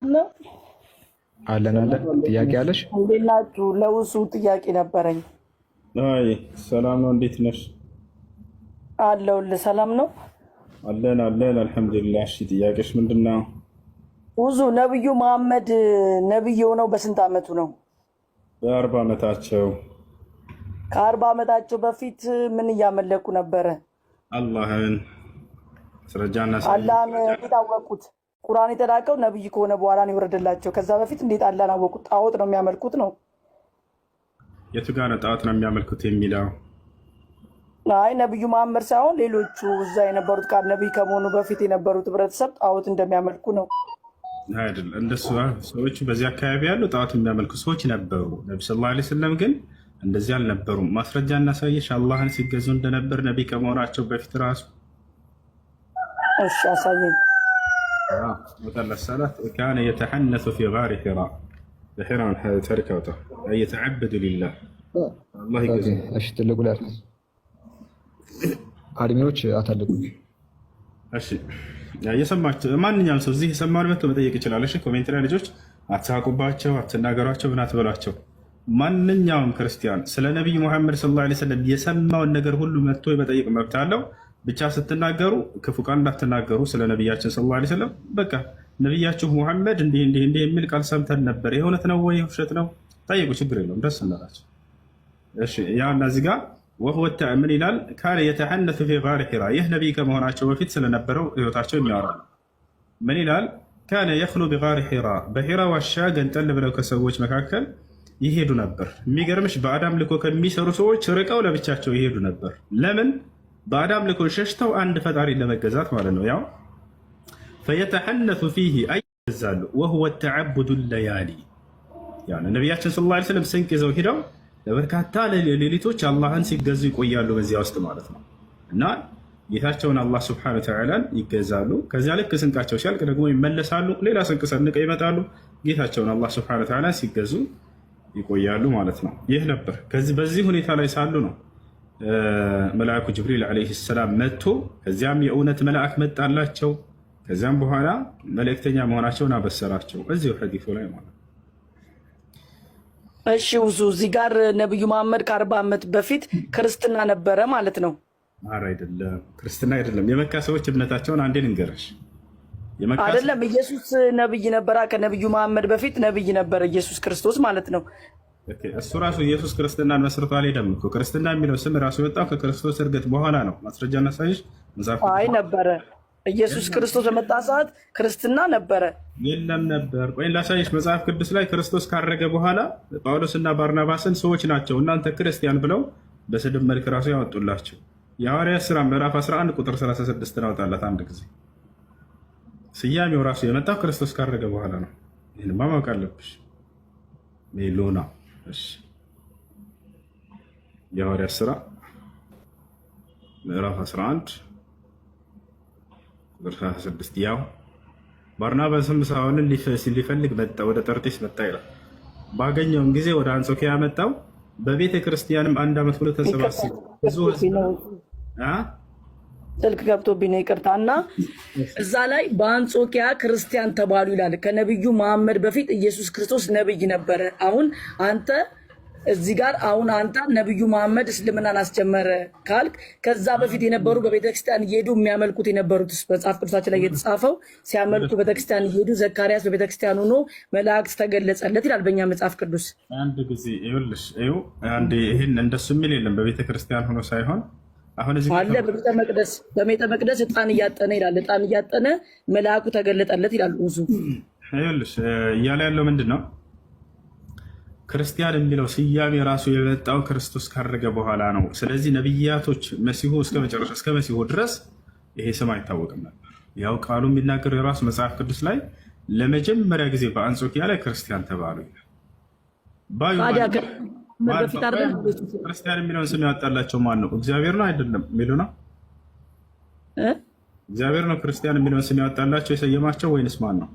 ነው አለን ጥያቄ አለሽ? እንዴት ናችሁ? ለውሱ ጥያቄ ነበረኝ። አይ ሰላም ነው። እንዴት ነሽ? አለሁልህ። ሰላም ነው አለን አልሐምዱሊላህ። እሺ ጥያቄሽ ምንድነው? ውዙ ነብዩ መሐመድ ነብይ የሆነው በስንት ዓመቱ ነው? በ40 ዓመታቸው። ከ40 ዓመታቸው በፊት ምን እያመለኩ ነበረ? አላህን ስረጃና አላህን እንዴት አወቁት? ቁርአን የተላከው ነብይ ከሆነ በኋላ ነው የወረደላቸው። ከዛ በፊት እንዴት አላህን አወቁት? ጣዖት ነው የሚያመልኩት ነው። የቱ ጋር ነው ጣዖት ነው የሚያመልኩት የሚለው? አይ ነብዩ መሐመድ ሳይሆን ሌሎቹ እዛ የነበሩት ቃል ነብይ ከመሆኑ በፊት የነበሩት ህብረተሰብ ጣዖት እንደሚያመልኩ ነው። አይደል? እንደሱ ሰዎች በዚህ አካባቢ ያሉ ጣዖት የሚያመልኩ ሰዎች ነበሩ። ነብዩ ሰለላሁ ዐለይሂ ወሰለም ግን እንደዚህ አልነበሩም። ማስረጃ እናሳየሽ። አላህን ሲገዙ እንደነበር ነብይ ከመሆናቸው በፊት ራሱ። እሺ አሳየኝ። وقال الصلاة كان يتحنث في غار حراء بحراء تركته أي يتعبد لله الله يجزيه. እሺ ትልቁ ላይ አድሚዎች አታለቁኝ። እሺ የሰማችሁ ማንኛውም ሰው እዚህ የሰማውን መጥቶ መጠየቅ ይችላል። እሺ ኮሜንት ላይ ልጆች አትሳቁባቸው፣ አትናገሯቸው፣ ምን አትበሏቸው። ማንኛውም ክርስቲያን ስለ ነቢይ ሙሐመድ ሰለላሁ ዐለይሂ ወሰለም የሰማውን ነገር ሁሉ መጥቶ የመጠየቅ መብት አለው። ብቻ ስትናገሩ ክፉ ቃል እንዳትናገሩ። ስለ ነቢያችን ሰለላሁ ዐለይሂ ወሰለም በቃ ነቢያችሁ ሙሐመድ እንዲህ የሚል ቃል ሰምተን ነበር፣ የእውነት ነው ወይ ውሸት ነው ጠይቁ፣ ችግር የለውም፣ ደስ እንላቸው። እሺ ያ እና እዚህ ጋር ወህወ ምን ይላል? ካነ የተሐነሱ ፊ ጋር ሒራ። ይህ ነቢይ ከመሆናቸው በፊት ስለነበረው ህይወታቸው የሚያወራ ነው። ምን ይላል? ካነ የኽሉ ቢጋር ሒራ፣ በሒራ ዋሻ ገንጠል ብለው ከሰዎች መካከል ይሄዱ ነበር። የሚገርምሽ በአዳም ልኮ ከሚሰሩ ሰዎች ርቀው ለብቻቸው ይሄዱ ነበር። ለምን? በአዳም ልኮ ሸሽተው አንድ ፈጣሪ ለመገዛት ማለት ነው። ያው ፈየተሐነሱ ፊህ አይገዛሉ። ወህወ ተዓቡዱ ለያሊ፣ ነቢያችን ሰለላሁ ዐለይሂ ወሰለም ስንቅ ይዘው ሂደው ለበርካታ ሌሊቶች አላህን ሲገዙ ይቆያሉ በዚያ ውስጥ ማለት ነው። እና ጌታቸውን አላህ ስብሐነሁ ወተዓላን ይገዛሉ። ከዚያ ልክ ስንቃቸው ሲያልቅ ደግሞ ይመለሳሉ፣ ሌላ ስንቅ ሰንቀው ይመጣሉ። ጌታቸውን አላህ ስብሐነሁ ወተዓላን ሲገዙ ይቆያሉ ማለት ነው። ይህ ነበር። በዚህ ሁኔታ ላይ ሳሉ ነው መልአኩ ጅብሪል ዓለይሂ ሰላም መጥቶ ከዚያም የእውነት መልአክ መጣላቸው። ከዚያም በኋላ መልእክተኛ መሆናቸውን አበሰራቸው እዚሁ ሐዲሱ ላይ ማለት ነው። እሺ ውዙ እዚህ ጋር ነብዩ መሐመድ ከ40 ዓመት በፊት ክርስትና ነበረ ማለት ነው? ኧረ አይደለም፣ ክርስትና አይደለም። የመካ ሰዎች እምነታቸውን አንዴ ልንገርሽ። አይደለም ኢየሱስ ነብይ ነበረ። ከነብዩ መሐመድ በፊት ነብይ ነበረ ኢየሱስ ክርስቶስ ማለት ነው። እሱ ራሱ ኢየሱስ ክርስትናን መስርቶ አልሄደም እኮ። ክርስትና የሚለው ስም ራሱ የወጣው ከክርስቶስ እርገት በኋላ ነው። ማስረጃ እናሳይሽ። አይ ነበረ። ኢየሱስ ክርስቶስ በመጣ ሰዓት ክርስትና ነበረ? የለም ነበር። ቆይ ላሳይሽ። መጽሐፍ ቅዱስ ላይ ክርስቶስ ካረገ በኋላ ጳውሎስና ባርናባስን ሰዎች ናቸው እናንተ ክርስቲያን ብለው በስድብ መልክ ራሱ ያወጡላቸው። የሐዋርያት ሥራ ምዕራፍ 11 ቁጥር 36 ናውጣላት አንድ ጊዜ። ስያሜው ራሱ የመጣው ክርስቶስ ካረገ በኋላ ነው። ይህንማ ማወቅ አለብሽ። ሜሎና የሐዋርያት ሥራ ምዕራፍ 11 ቁጥር 36 ያው ባርናባስም ሳውልን ሊፈልግ መጣ፣ ወደ ጠርጢስ መጣ ይላል። ባገኘውም ጊዜ ወደ አንጾኪያ መጣው። በቤተ ክርስቲያንም 1 ዓመት ብሎ ተሰባሰቡ። ብዙ ስልክ ገብቶብኝ ነው ይቅርታ። እና እዛ ላይ በአንጾኪያ ክርስቲያን ተባሉ ይላል። ከነብዩ መሐመድ በፊት ኢየሱስ ክርስቶስ ነብይ ነበረ። አሁን አንተ እዚህ ጋር አንተ ነብዩ መሐመድ እስልምናን አስጀመረ ካልክ ከዛ በፊት የነበሩ በቤተክርስቲያን እየሄዱ የሚያመልኩት የነበሩት መጽሐፍ ቅዱሳችን ላይ የተጻፈው ሲያመልኩ ቤተክርስቲያን እየሄዱ ዘካርያስ በቤተክርስቲያን ሆኖ መላእክት ተገለጸለት ይላል በእኛ መጽሐፍ ቅዱስ። አንድ ጊዜ ይኸውልሽ አንድ ይሄን እንደሱ የሚል የለም። በቤተክርስቲያን ሆኖ ሳይሆን አሁን እዚህ አለ በቤተ መቅደስ ዕጣን እያጠነ ይላል። ዕጣን እያጠነ መልአኩ ተገለጠለት ይላል። ውዙ ይኸውልሽ እያለ ያለው ምንድን ነው? ክርስቲያን የሚለው ስያሜ ራሱ የመጣው ክርስቶስ ካረገ በኋላ ነው። ስለዚህ ነቢያቶች መሲሁ እስከ መሲሁ ድረስ ይሄ ስም አይታወቅም ነበር። ያው ቃሉ የሚናገረው የራሱ መጽሐፍ ቅዱስ ላይ ለመጀመሪያ ጊዜ በአንጾኪያ ላይ ክርስቲያን ተባሉ ይላል። ክርስቲያን የሚለውን ስም ያወጣላቸው ማን ነው? እግዚአብሔር ነው አይደለም? የሚሉ ነው። እግዚአብሔር ነው ክርስቲያን የሚለውን ስም ያወጣላቸው የሰየማቸው ወይንስ ማን ነው?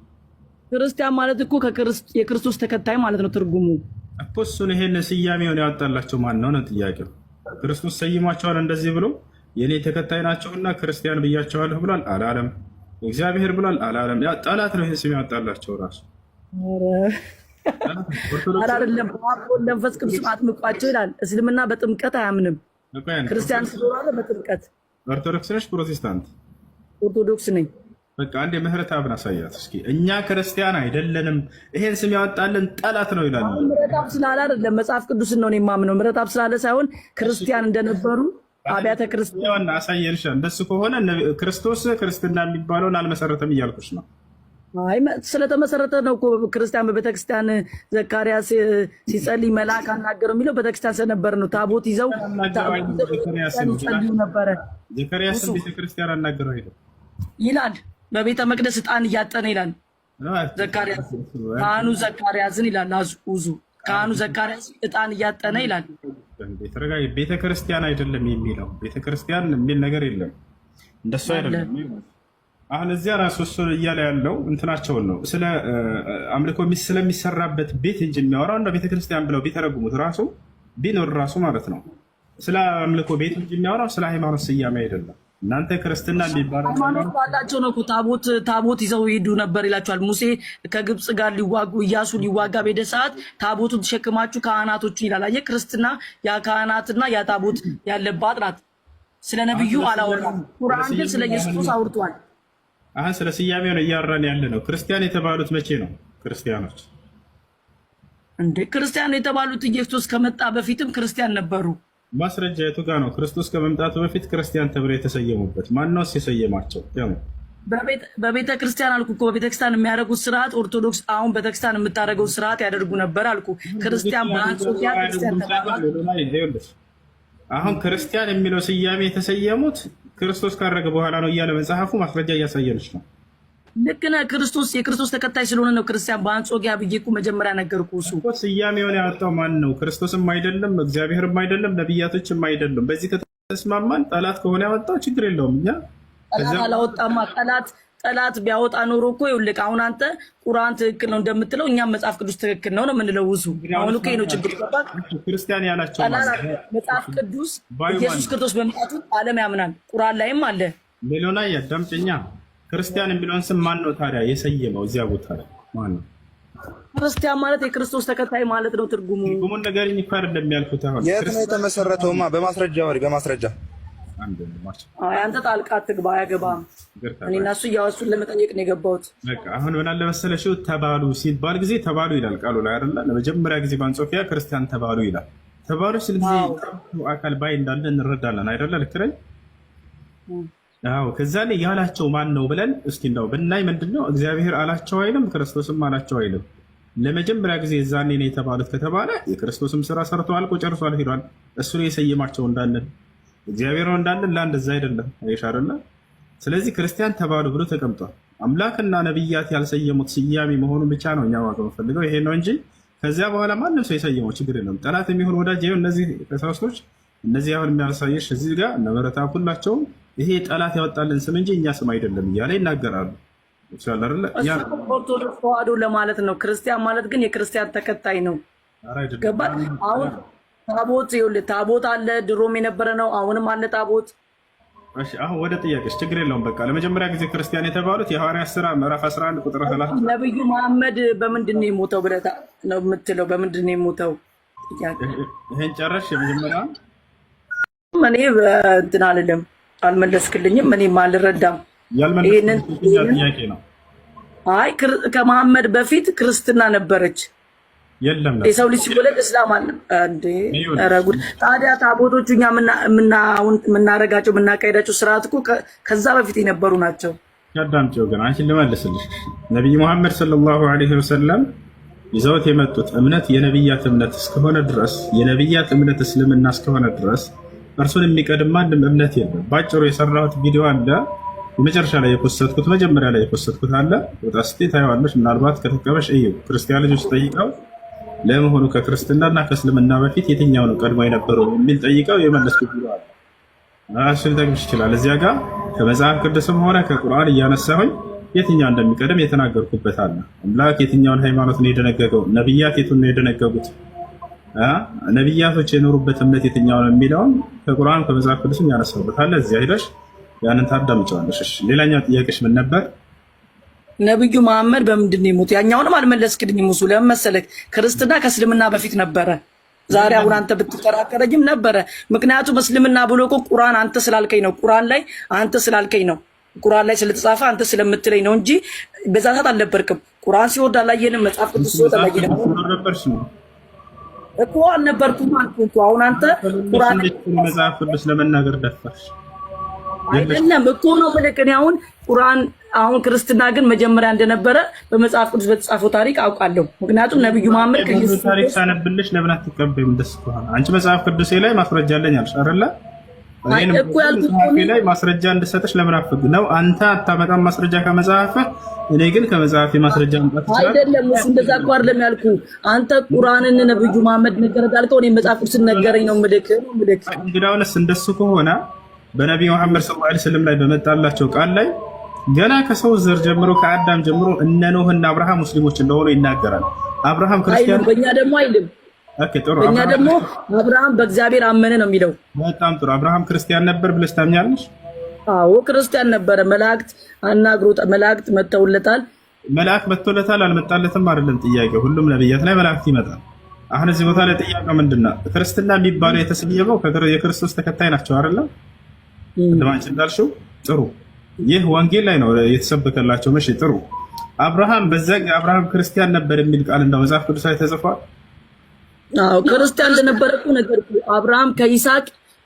ክርስቲያን ማለት እኮ የክርስቶስ ተከታይ ማለት ነው ትርጉሙ እኮ። እሱን ይሄን ስያሜውን ያወጣላቸው ማን ነው ነው ጥያቄው። ክርስቶስ ሰይሟቸዋል እንደዚህ ብሎ የኔ ተከታይ ናቸውና ክርስቲያን ብያቸዋለሁ ብሏል አላለም? እግዚአብሔር ብሏል አላለም? ያ ጠላት ነው ይሄን ስም ያወጣላቸው ራሱ ኧረ አይደለም በአብ ወልድ መንፈስ ቅዱስ አጥምቋቸው ይላል። እስልምና በጥምቀት አያምንም። ክርስቲያን ስለሆነ በጥምቀት። ኦርቶዶክስ ነሽ ፕሮቴስታንት? ኦርቶዶክስ ነኝ። በቃ አንድ የምህረት አብን አሳያት እስኪ። እኛ ክርስቲያን አይደለንም ይሄን ስም ያወጣልን ጠላት ነው ይላል። ምህረት አብ ስላለ አይደለም መጽሐፍ ቅዱስን ነው የማምነው። ምህረት አብ ስላለ ሳይሆን ክርስቲያን እንደነበሩ አብያተ ክርስቲያን አሳየንሻ። እንደሱ ከሆነ ክርስቶስ ክርስትና የሚባለውን አልመሰረተም እያልኩሽ ነው። አይ ስለተመሰረተ ነው እኮ ክርስቲያን በቤተክርስቲያን ዘካርያስ ሲጸልይ መልአክ አናገረው የሚለው ቤተክርስቲያን ስለነበር ነው። ታቦት ይዘው ይጸልዩ ነበረ። ዘካርያስ ቤተክርስቲያን አናገረው ይላል። በቤተ መቅደስ ዕጣን እያጠነ ይላል ዘካርያስ። ካህኑ ዘካርያስን ይላል አዙ ካህኑ ዘካርያስ ዕጣን እያጠነ ይላል። ቤተክርስቲያን አይደለም የሚለው ቤተክርስቲያን የሚል ነገር የለም። እንደሱ አይደለም። አሁን እዚያ ራሱ እሱ እያለ ያለው እንትናቸውን ነው ስለ አምልኮ ስለሚሰራበት ቤት እንጂ የሚያወራው እንደ ቤተክርስቲያን ብለው ቢተረጉሙት ራሱ ቢኖር ራሱ ማለት ነው ስለ አምልኮ ቤት እንጂ የሚያወራው ስለ ሃይማኖት ስያሜ አይደለም። እናንተ ክርስትና የሚባለው ሃይማኖት ባላቸው ነው እኮ ታቦት ይዘው ይሄዱ ነበር ይላቸዋል። ሙሴ ከግብፅ ጋር ሊዋጉ ኢያሱ ሊዋጋ በሄደ ሰዓት ታቦቱን ተሸክማችሁ ካህናቶቹን ይላል። አየህ ክርስትና ያ ካህናትና ያ ታቦት ያለባት ናት። ስለ ነብዩ አላወራም። ቁርአን ግን ስለ ኢየሱስ አውርቷል። አሁን ስለ ስያሜው ነው እያወራን ያለ ነው። ክርስቲያን የተባሉት መቼ ነው? ክርስቲያኖች እንደ ክርስቲያን የተባሉት ኢየሱስ ከመጣ በፊትም ክርስቲያን ነበሩ። ማስረጃ የቱ ጋር ነው? ክርስቶስ ከመምጣቱ በፊት ክርስቲያን ተብለው የተሰየሙበት ማነውስ የሰየማቸው? በቤተ ክርስቲያን አልኩ እኮ በቤተክርስቲያን የሚያደርጉት ስርዓት ኦርቶዶክስ አሁን ቤተክርስቲያን የምታደርገው ስርዓት ያደርጉ ነበር አልኩ። ክርስቲያን በአንጾኪያ ክርስቲያን ተባሉ። አሁን ክርስቲያን የሚለው ስያሜ የተሰየሙት ክርስቶስ ካረገ በኋላ ነው እያለ መጽሐፉ ማስረጃ እያሳየንች ነው። ልክ ነህ። ክርስቶስ የክርስቶስ ተከታይ ስለሆነ ነው ክርስቲያን በአንጾኪያ ብዬ እኮ መጀመሪያ ነገርኩ። እሱ ስያሜውን ያወጣው ማን ነው? ክርስቶስም አይደለም፣ እግዚአብሔርም አይደለም፣ ነቢያቶችም አይደለም። በዚህ ከተስማማን ጠላት ከሆነ ያወጣው ችግር የለውም። እኛ ጠላት አላወጣማ። ጠላት ቢያወጣ ኖሮ እኮ ይኸውልህ አሁን አንተ ቁርአን ትክክል ነው እንደምትለው እኛም መጽሐፍ ቅዱስ ትክክል ነው የምንለው። ውዙ አሁን እኮ ነው ችግር። ክርስቲያን ያላቸው መጽሐፍ ቅዱስ ኢየሱስ ክርስቶስ በመምጣቱ ዓለም ያምናል። ቁርአን ላይም አለ። ሌሎና ያዳምጠኛ ክርስቲያን የሚለውን ስም ማን ነው ታዲያ የሰየመው? እዚያ ቦታ ላይ ማን ነው? ክርስቲያን ማለት የክርስቶስ ተከታይ ማለት ነው። ትርጉሙን ነገር ይፋር እንደሚያልኩት አሁን የት ነው የተመሰረተውማ? በማስረጃ ወሪ በማስረጃ አንተ ጣልቃ አትግባ፣ አያገባም። እኔ እና እሱ እያወሱን ለመጠየቅ ነው የገባሁት። በቃ አሁን ምን አለ መሰለሽ ተባሉ ሲባል ጊዜ ተባሉ ይላል ቃሉ ላይ አይደለ? ለመጀመሪያ ጊዜ በአንጾኪያ ክርስቲያን ተባሉ ይላል። ተባሉ ሲል ጊዜ አካል ባይ እንዳለ እንረዳለን አይደለ? ልክ ነኝ? አዎ። ከዛ ላይ ያላቸው ማን ነው ብለን እስኪ እንደው ብናይ ምንድነው እግዚአብሔር አላቸው አይልም፣ ክርስቶስም አላቸው አይልም። ለመጀመሪያ ጊዜ እዛኔ ነው የተባሉት ከተባለ የክርስቶስም ስራ ሰርቶ አልቆ ጨርሷል፣ ሄዷል። እሱ ነው የሰየማቸው እንዳለን እግዚአብሔር ነው እንዳለን ለአንድ እዛ አይደለም አይሻርና። ስለዚህ ክርስቲያን ተባሉ ብሎ ተቀምጧል። አምላክና ነብያት ያልሰየሙት ስያሜ መሆኑን ብቻ ነው እኛ ማወቅ የምፈልገው ይሄ ነው እንጂ ከዚያ በኋላ ማንም ሰው የሰየመው ችግር የለም። ጠላት የሚሆን ወዳጅ ይሁን እነዚህ ቀሳውስቶች እነዚህ አሁን የሚያሳየሽ እዚህ ጋር ነበረታ ሁላቸውም ይሄ ጠላት ያወጣልን ስም እንጂ እኛ ስም አይደለም እያለ ይናገራሉ። ይችላል አይደል? ያ ኦርቶዶክስ ተዋህዶ ለማለት ነው። ክርስቲያን ማለት ግን የክርስቲያን ተከታይ ነው። ገባህ? አሁን ታቦት ይኸውልህ ታቦት አለ፣ ድሮም የነበረ ነው፣ አሁንም አለ ታቦት። እሺ አሁን ወደ ጥያቄሽ ችግር የለውም። በቃ ለመጀመሪያ ጊዜ ክርስቲያን የተባሉት የሐዋርያት ሥራ ምዕራፍ 11 ቁጥር 30 ነብዩ መሐመድ በምንድን ነው የሞተው ብለህ ነው የምትለው? በምንድን ነው የሞተው? ይሄን ጨረሽ? የመጀመሪያ እኔ እንትን አልልም፣ አልመለስክልኝም፣ እኔም አልረዳም። ይሄንን ጥያቄ ነው። አይ ከመሐመድ በፊት ክርስትና ነበረች። የለም የሰው ልጅ ሲወለድ እስላም አለ እንዴ? ኧረ ጉድ! ታዲያ ታቦቶቹ እኛ የምናረጋቸው የምናካሄዳቸው ስርዓት እኮ ከዛ በፊት የነበሩ ናቸው። ያዳምጪው ግን አንቺን ልመልስልሽ። ነቢይ ሙሐመድ ሰለላሁ ዐለይሂ ወሰለም ይዘውት የመጡት እምነት የነቢያት እምነት እስከሆነ ድረስ የነቢያት እምነት እስልምና እስከሆነ ድረስ እርሱን የሚቀድም ማንም እምነት የለም። ባጭሩ የሰራሁት ቪዲዮ አለ፣ የመጨረሻ ላይ የፖስትኩት መጀመሪያ ላይ የፖስትኩት አለ። ወጣ ስቴ ታየዋለሽ። ምናልባት ከተቀበሽ እዩ። ክርስቲያን ልጆች ጠይቀው ለመሆኑ ከክርስትናና ከእስልምና በፊት የትኛው ነው ቀድሞ የነበረው የሚል ጠይቀው የመለስኩት ቪዲዮ አለ። እሱን ልጠቅምሽ ይችላል። እዚያ ጋር ከመጽሐፍ ቅዱስም ሆነ ከቁርአን እያነሳሁኝ የትኛው እንደሚቀደም የተናገርኩበት አለ። አምላክ የትኛውን ሃይማኖት ነው የደነገገው? ነቢያት የቱን ነው የደነገጉት? ነቢያቶች የኖሩበት እምነት የትኛው ነው የሚለውን ከቁርአን ከመጽሐፍ ቅዱስም ያነሳሁበት አለ። እዚያ ሄደሽ ያንን ታዳምጪዋለሽ። ሌላኛው ጥያቄሽ ምን ነበር? ነብዩ መሐመድ በምንድን ነው የሞቱ? ያኛውንም አልመለስክልኝም። ሙሱ ለምን መሰለህ? ክርስትና ከእስልምና በፊት ነበረ። ዛሬ አሁን አንተ ብትከራከረኝም ነበረ። ምክንያቱም እስልምና ብሎ እኮ ቁርአን አንተ ስላልከኝ ነው። ቁርአን ላይ አንተ ስላልከኝ ነው። ቁርአን ላይ ስለተጻፈ አንተ ስለምትለኝ ነው እንጂ በዛ ሰዓት አልነበርክም። ቁርአን ሲወርድ አላየንም። መጽሐፍ ቅዱስ ሲወርድ አላየንም እኮ አልነበርኩም አልኩህ እኮ። አሁን አንተ ቁርአን መጽሐፍ ቅዱስ ለመናገር ደፈርሽ አይደለም እኮ ነው የምልህ። አሁን ቁርአን አሁን ክርስትና ግን መጀመሪያ እንደነበረ በመጽሐፍ ቅዱስ በተጻፈው ታሪክ አውቃለሁ። ምክንያቱም ነብዩ መሐመድ ከኢየሱስ ታሪክ ሳነብልሽ ለምን አትቀበይም? ደስ ከሆነ አንቺ መጽሐፍ ቅዱስ ላይ ማስረጃ አለኝ አልሽ አይደለ? እኔም እኮ ያልኩት ላይ ማስረጃ እንድሰጥሽ ለምን አፈግ ነው? አንተ አታመጣም ማስረጃ ከመጽሐፍ፣ እኔ ግን ከመጽሐፍ ማስረጃ ማምጣት ይችላል አይደለም? እሱ እንደዛ እኮ አይደለም ያልኩህ። አንተ ቁርአንን ነብዩ መሐመድ ነገረ ያልከው እኔ መጽሐፍ ቅዱስ ነገረኝ ነው የምልህ። እንግዲያውስ እንደሱ ከሆነ በነቢዩ መሐመድ ሰለላሁ ዐለይሂ ወሰለም ላይ በመጣላቸው ቃል ላይ ገና ከሰው ዘር ጀምሮ ከአዳም ጀምሮ እነ ኖህና አብርሃም ሙስሊሞች እንደሆኑ ይናገራል። አብርሃም ክርስቲያን በእኛ ደግሞ አይልም። ኦኬ ጥሩ። በእኛ ደግሞ አብርሃም በእግዚአብሔር አመነ ነው የሚለው። በጣም ጥሩ። አብርሃም ክርስቲያን ነበር ብለሽ ታምኛለሽ? አዎ ክርስቲያን ነበረ። መላእክት አናግሮት፣ መላእክት መተውለታል። መልአክ መጥቶለታል አልመጣለትም አይደለም ጥያቄው። ሁሉም ነብያት ላይ መላእክት ይመጣል። አሁን እዚህ ቦታ ላይ ጥያቄው ምንድነው? ክርስትና የሚባለው የተሰየመው የክርስቶስ ተከታይ ናቸው አይደለም? እንደማንችን እንዳልሽው ጥሩ። ይህ ወንጌል ላይ ነው የተሰበከላቸው። መቼ ጥሩ። አብርሃም በዛ አብርሃም ክርስቲያን ነበር የሚል ቃል እንደው መጽሐፍ ቅዱስ ላይ ተጽፏል። አዎ ክርስቲያን እንደነበረ እኮ ነገር አብርሃም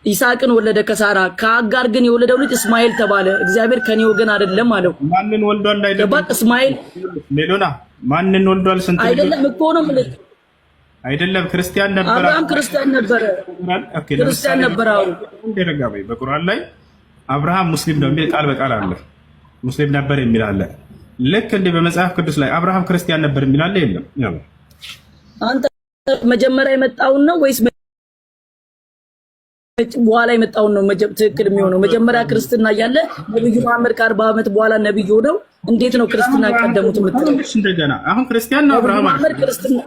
ይስሐቅን ወለደ ከሳራ። ከአጋር ግን የወለደው ልጅ እስማኤል ተባለ። እግዚአብሔር ከኔ ወገን አይደለም አለው። ማንን ወልዷል? አይደለም እስማኤል ሌሎና ማንን ወልዷል? ስንት አይደለም እኮ ነው ማለት አይደለም። ክርስቲያን ነበር። አብርሃም ክርስቲያን ነበረ። ክርስቲያን ነበረ። አዎ እንደረጋበይ በቁርአን ላይ አብርሃም ሙስሊም ነው የሚል ቃል በቃል አለ። ሙስሊም ነበር የሚል አለ። ልክ እንደ በመጽሐፍ ቅዱስ ላይ አብርሃም ክርስቲያን ነበር የሚል አለ? የለም። ያው አንተ መጀመሪያ የመጣውን ነው ወይስ በኋላ የመጣውን ነው ትክክል የሚሆነው? መጀመሪያ ክርስትና እያለ ነብዩ መሐመድ ከ40 ዓመት በኋላ ነብዩ ሆነው እንዴት ነው ክርስትና ቀደሙት የምትለው? እንደገና አሁን ክርስቲያን ነው አብርሃም መሐመድ ክርስትና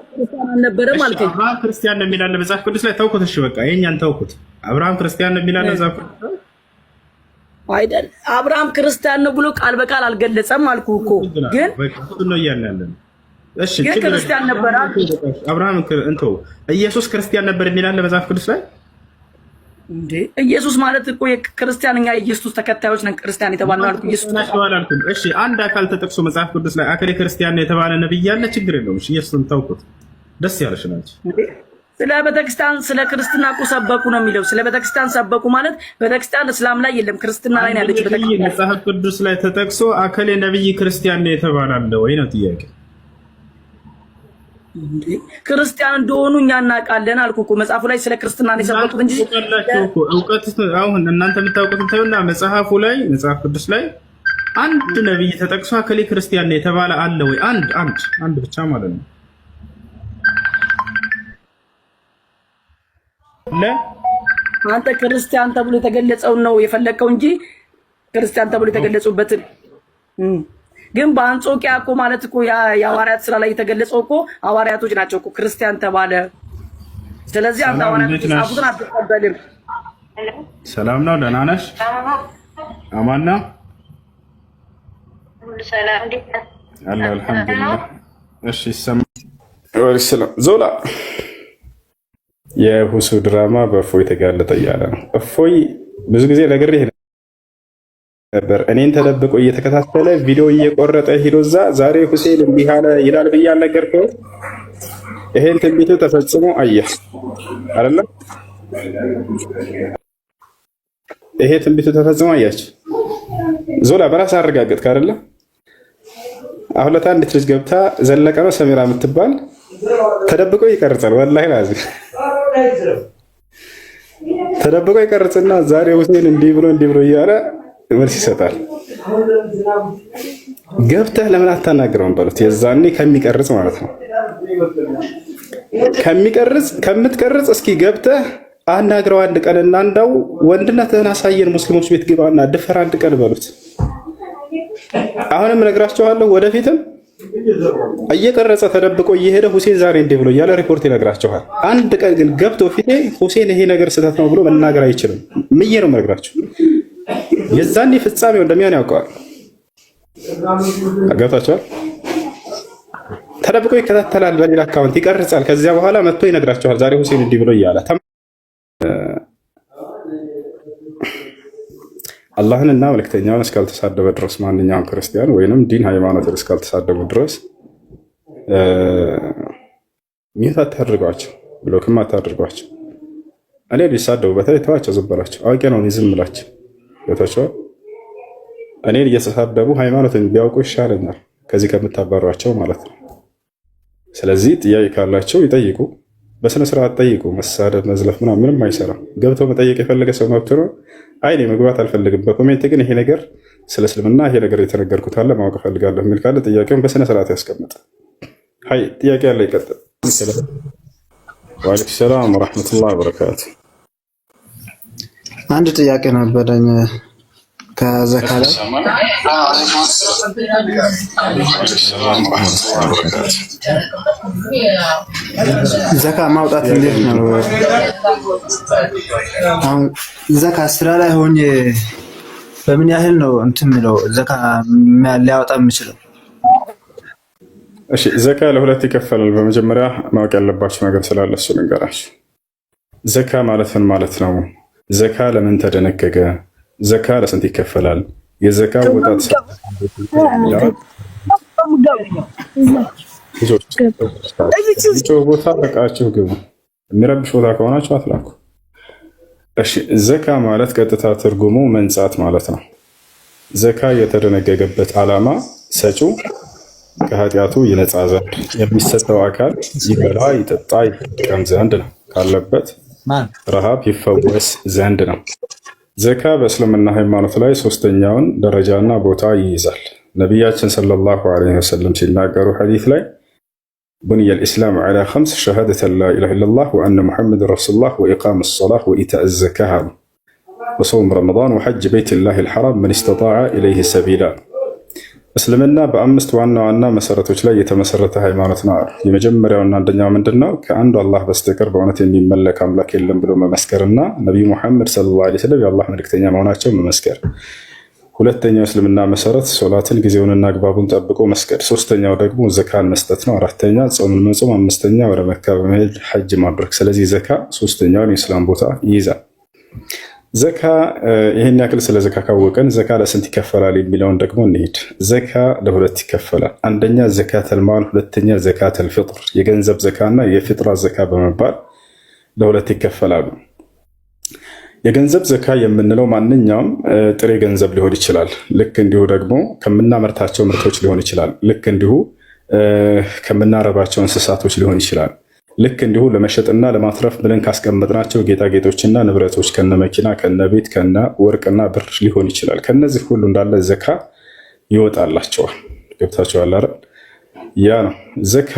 አልነበረም አልከኝ። አብርሃም ክርስቲያን ነው የሚል አለ መጽሐፍ ቅዱስ ላይ። ተውኩት። እሺ በቃ የኛን ተውኩት። አብርሃም ክርስቲያን ነው የሚል አለ መጽሐፍ ቅዱስ አይደል? አብርሃም ክርስቲያን ነው ብሎ ቃል በቃል አልገለጸም አልኩህ እኮ። ግን ነው እያልን እሺ ግን ክርስቲያን ነበር አብርሃም እንተው። ኢየሱስ ክርስቲያን ነበር የሚል አለ መጽሐፍ ቅዱስ ላይ እንዴ? ኢየሱስ ማለት እኮ የክርስቲያን እኛ ኢየሱስ ተከታዮች ነን ክርስቲያን የተባልነው አልኩህ። ኢየሱስ አልኩኝ። እሺ አንድ አካል ተጠቅሶ መጽሐፍ ቅዱስ ላይ አከሌ ክርስቲያን የተባለ ነብይ ያለ ችግር የለውም። እሺ ኢየሱስን ተውኩት። ደስ ያለሽ ናች። ስለ ቤተክርስቲያን ስለ ክርስትና እኮ ሰበኩ ነው የሚለው። ስለ ቤተክርስቲያን ሰበኩ ማለት ቤተክርስቲያን እስላም ላይ የለም ክርስትና ላይ ነው ያለች። ቤተክርስቲያን መጽሐፍ ቅዱስ ላይ ተጠቅሶ አከሌ ነብይ ክርስቲያን ነው የተባለ አለ ወይ ነው ጥያቄ። ክርስቲያን እንደሆኑ እኛ እናውቃለን አልኩ እኮ። መጽሐፉ ላይ ስለ ክርስትና ነው የሰበኩት እንጂ እውቀት አሁን እናንተ የምታውቁት ታዩና መጽሐፉ ላይ መጽሐፍ ቅዱስ ላይ አንድ ነብይ ተጠቅሶ አከሌ ክርስቲያን ነው የተባለ አለ ወይ? አንድ ብቻ ማለት ነው። አንተ ክርስቲያን ተብሎ የተገለጸውን ነው የፈለከው እንጂ ክርስቲያን ተብሎ የተገለጹበትን ግን በአንጾኪያ እኮ ማለት እኮ የሐዋርያት ስራ ላይ የተገለጸው እኮ ሐዋርያቶች ናቸው እኮ ክርስቲያን ተባለ። ስለዚህ አንተ ሐዋርያቶች ጻፉትን አትቀበልም። ሰላም ነው? ደህና ነሽ? አማን ነው? ሰላም አላህ አልሐምዱሊላህ። እሺ ሰላም ዞላ የሁሱ ድራማ በእፎይ ተጋለጠ እያለ ነው። እፎይ ብዙ ጊዜ ነግሬህ ነበር። እኔን ተደብቆ እየተከታተለ ቪዲዮ እየቆረጠ ሂዶ እዛ ዛሬ ሁሴን እንዲህ አለ ይላል ብዬ አልነገርኩህም? ይሄን ትንቢቱ ተፈጽሞ አየህ አይደለም? ይሄ ትንቢቱ ተፈጽሞ አያች ዞላ በራስህ አረጋገጥክ አይደለ? አሁን ለታ አንዲት ልጅ ገብታ ዘለቀ ነው ሰሚራ የምትባል ተደብቆ ይቀርጻል። ወላሂ ላዚ ተደብቆ ይቀርጽና ዛሬ ሁሴን እንዲህ ብሎ እያለ መልስ ይሰጣል። ገብተህ ለምን አታናግረውም በሉት። የዛኔ ከሚቀርጽ ማለት ነው ከምትቀርጽ እስኪ ገብተህ አናግረው አንድ ቀንና እንዳው ወንድነትህን አሳየን ሙስሊሞች ቤት ግባና ድፈር አንድ ቀን በሉት። አሁንም እነግራቸዋለሁ ወደፊትም እየቀረጸ ተደብቆ እየሄደ ሁሴን ዛሬ እንዲህ ብሎ እያለ ሪፖርት ይነግራቸዋል። አንድ ቀን ግን ገብቶ ፊቴ ሁሴን ይሄ ነገር ስህተት ነው ብሎ መናገር አይችልም። ምዬ ነው የምነግራቸው። የዛኔ ፍጻሜው እንደሚሆን ያውቀዋል። ገብታችኋል? ተደብቆ ይከታተላል፣ በሌላ አካውንት ይቀርጻል። ከዚያ በኋላ መጥቶ ይነግራችኋል። ዛሬ ሁሴን እንዲህ ብሎ እያለ አላህንና መልእክተኛውን እስካልተሳደበ ድረስ ማንኛውም ክርስቲያን ወይንም ዲን ሃይማኖትን እስካልተሳደቡ ድረስ ሚዩት አታድርጓቸው፣ ብሎክም አታድርጓቸው። እኔ ሊሳደቡ በተለይ ተዋቸው፣ ዝም በላቸው። አውቄ ነው ዝም ብላቸው። ገብታችኋል? እኔን እየተሳደቡ ሃይማኖትን ቢያውቁ ይሻለኛል ከዚህ ከምታባሯቸው ማለት ነው። ስለዚህ ጥያቄ ካላቸው ይጠይቁ፣ በስነ ስርዓት ጠይቁ። መሳደብ መዝለፍ ምንም አይሰራም። ገብተው መጠየቅ የፈለገ ሰው መብት ነው። አይኔ መግባት አልፈልግም፣ በኮሜንት ግን ይሄ ነገር ስለ እስልምና ይሄ ነገር የተነገርኩት አለ ማወቅ እፈልጋለሁ የሚል ካለ ጥያቄውን በስነ ስርዓት ያስቀምጥ። ሀይ ጥያቄ ያለ ይቀጥል። ወአለይኩም ሰላም ወራህመቱላሂ ወበረካቱ። አንድ ጥያቄ ነበረኝ ከዘካ ላይ ዘካ ማውጣት እንዴት ነው? አሁን ዘካ ስራ ላይ ሆኜ በምን ያህል ነው እንትን የሚለው ዘካ ሊያወጣ የሚችለው? እሺ ዘካ ለሁለት ይከፈላል። በመጀመሪያ ማወቅ ያለባችሁ ነገር ስላለ እሱ ልንገራችሁ። ዘካ ማለት ምን ማለት ነው? ዘካ ለምን ተደነገገ? ዘካ ለስንት ይከፈላል? የዘካ ወጣት ቦታ በቃችሁ ግቡ። የሚረብሽ ቦታ ከሆናችሁ አትላኩ። እሺ ዘካ ማለት ቀጥታ ትርጉሙ መንጻት ማለት ነው። ዘካ የተደነገገበት ዓላማ ሰጪው ከኃጢአቱ ይነጻ ዘንድ፣ የሚሰጠው አካል ይበላ ይጠጣ ይጠቀም ዘንድ ነው። ካለበት ረሃብ ይፈወስ ዘንድ ነው። ዘካ በእስልምና ሃይማኖት ላይ ሶስተኛውን ደረጃና ቦታ ይይዛል። ነቢያችን ሰለላሁ ዐለይሂ ወሰለም ሲናገሩ ሐዲስ ላይ ቡንየ ልእስላም ዐላ ኸምስ ሸሃደተን ላ ኢላሃ ኢለላህ ወአነ ሙሐመድን ረሱሉላህ ወኢቃም ሰላህ ወኢታእ ዘካህ ወሰውም ረመዳን ወሐጅ በይቲላሂ ልሐራም መን ስተጣዐ ኢለይህ ሰቢላ። እስልምና በአምስት ዋና ዋና መሰረቶች ላይ የተመሰረተ ሃይማኖት ነው። የመጀመሪያውና አንደኛው ምንድን ነው? ከአንዱ አላህ በስተቀር በእውነት የሚመለክ አምላክ የለም ብሎ መመስከርና ነቢዩ ሙሐመድ ሰለላሁ ዐለይሂ ወሰለም የአላህ መልእክተኛ መሆናቸው መመስከር። ሁለተኛው እስልምና መሰረት ሶላትን ጊዜውንና አግባቡን ጠብቆ መስገድ። ሶስተኛው ደግሞ ዘካን መስጠት ነው። አራተኛ ጾምን መጾም። አምስተኛ ወደ መካ በመሄድ ሐጅ ማድረግ። ስለዚህ ዘካ ሶስተኛውን የእስላም ቦታ ይይዛል። ዘካ ይህን ያክል ስለ ዘካ ካወቀን ዘካ ለስንት ይከፈላል የሚለውን ደግሞ እንሂድ። ዘካ ለሁለት ይከፈላል። አንደኛ ዘካተል ማል፣ ሁለተኛ ዘካተል ፊጥር። የገንዘብ ዘካና የፊጥራ ዘካ በመባል ለሁለት ይከፈላሉ። የገንዘብ ዘካ የምንለው ማንኛውም ጥሬ ገንዘብ ሊሆን ይችላል። ልክ እንዲሁ ደግሞ ከምናመርታቸው ምርቶች ሊሆን ይችላል። ልክ እንዲሁ ከምናረባቸው እንስሳቶች ሊሆን ይችላል። ልክ እንዲሁ ለመሸጥና ለማትረፍ ብለን ካስቀመጥናቸው ጌጣጌጦችና ንብረቶች ከነ መኪና፣ ከነ ቤት፣ ከነ ወርቅና ብር ሊሆን ይችላል። ከነዚህ ሁሉ እንዳለ ዘካ ይወጣላቸዋል። ገብታችኋል አይደል? ያ ነው ዘካ።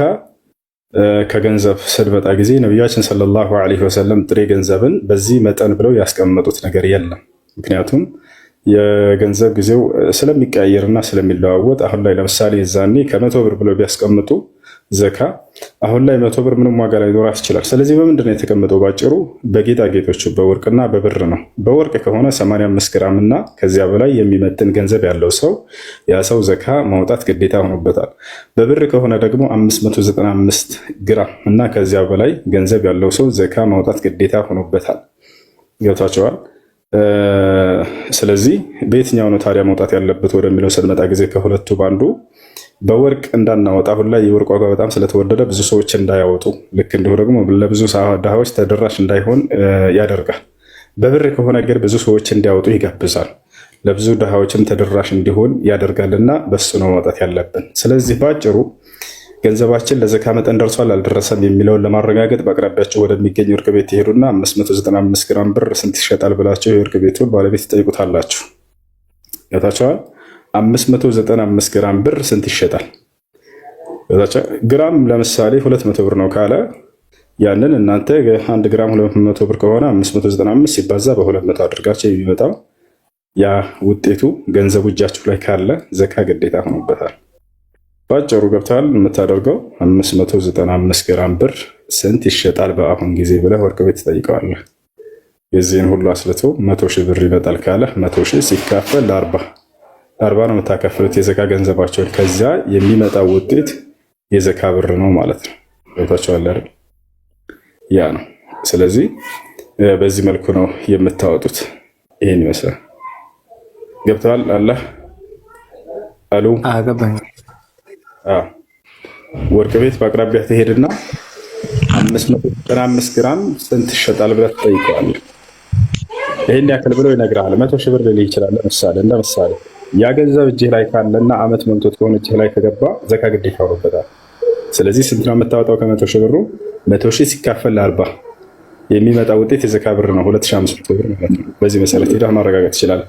ከገንዘብ ስንመጣ ጊዜ ነቢያችን ሰለላሁ ዐለይሂ ወሰለም ጥሬ ገንዘብን በዚህ መጠን ብለው ያስቀመጡት ነገር የለም። ምክንያቱም የገንዘብ ጊዜው ስለሚቀያየርና ስለሚለዋወጥ አሁን ላይ ለምሳሌ ዛኔ ከ100 ብር ብለው ቢያስቀምጡ ዘካ አሁን ላይ 100 ብር ምንም ዋጋ ላይ ሊኖራት ይችላል። ስለዚህ በምንድን ነው የተቀመጠው? ባጭሩ በጌጣጌጦቹ በወርቅና በብር ነው። በወርቅ ከሆነ 85 ግራም እና ከዚያ በላይ የሚመጥን ገንዘብ ያለው ሰው ያ ሰው ዘካ ማውጣት ግዴታ ሆኖበታል። በብር ከሆነ ደግሞ 595 ግራም እና ከዚያ በላይ ገንዘብ ያለው ሰው ዘካ ማውጣት ግዴታ ሆኖበታል። ገብታችኋል? ስለዚህ በየትኛው ነው ታዲያ መውጣት ያለበት ወደሚለው ስንመጣ ጊዜ ከሁለቱ ባንዱ በወርቅ እንዳናወጣ አሁን ላይ የወርቅ ዋጋ በጣም ስለተወደደ ብዙ ሰዎች እንዳያወጡ፣ ልክ እንዲሁ ደግሞ ለብዙ ድሃዎች ተደራሽ እንዳይሆን ያደርጋል። በብር ከሆነ ግን ብዙ ሰዎች እንዲያወጡ ይጋብዛል፣ ለብዙ ድሃዎችም ተደራሽ እንዲሆን ያደርጋልና በሱ ነው ማውጣት ያለብን። ስለዚህ በአጭሩ ገንዘባችን ለዘካ መጠን ደርሷል አልደረሰም የሚለውን ለማረጋገጥ በአቅራቢያቸው ወደሚገኝ ወርቅ ቤት ይሄዱና 595 ግራም ብር ስንት ይሸጣል ብላቸው የወርቅ ቤቱን ባለቤት ይጠይቁታላችሁ። ያታቸዋል 595 ግራም ብር ስንት ይሸጣል? ግራም ለምሳሌ 200 ብር ነው ካለ ያንን እናንተ 1 ግራም 200 ብር ከሆነ 595 ሲባዛ በ200 አድርጋቸው የሚመጣው ያ ውጤቱ ገንዘቡ እጃችሁ ላይ ካለ ዘካ ግዴታ ሆኖበታል። ባጭሩ ገብታል የምታደርገው 595 ግራም ብር ስንት ይሸጣል በአሁን ጊዜ ብለህ ወርቅ ቤት ትጠይቀዋለህ። የዚህን ሁሉ አስልቶ 100 ሺህ ብር ይመጣል ካለ 100 ሺህ ሲካፈል ለ40 40 ነው የምታከፍሉት የዘካ ገንዘባቸውን። ከዚያ የሚመጣው ውጤት የዘካ ብር ነው ማለት ነው። ገብታችኋል አይደል? ያ ነው። ስለዚህ በዚህ መልኩ ነው የምታወጡት። ይሄን ይመስላል። ገብተዋል? አላህ አሉ አገባኝ። ወርቅ ቤት በአቅራቢያ ትሄድና 595 ግራም ስንት ይሸጣል ብለህ ትጠይቀዋለህ። ይሄን ያክል ብሎ ይነግርሃል። 100 ሺህ ብር ሊል ይችላል። እንደ ምሳሌ ያ ገንዘብ እጅህ ላይ ካለና አመት ሞልቶት ከሆነ እጅህ ላይ ከገባ ዘካ ግዴታ ሆኖበታል። ስለዚህ ስንት ነው የምታወጣው? ከ100 ሺህ ብሩ 100 ሺህ ሲካፈል ለ40 የሚመጣ ውጤት የዘካ ብር ነው፣ 2500 ብር ማለት ነው። በዚህ መሰረት ሄደህ ማረጋገጥ ትችላለህ።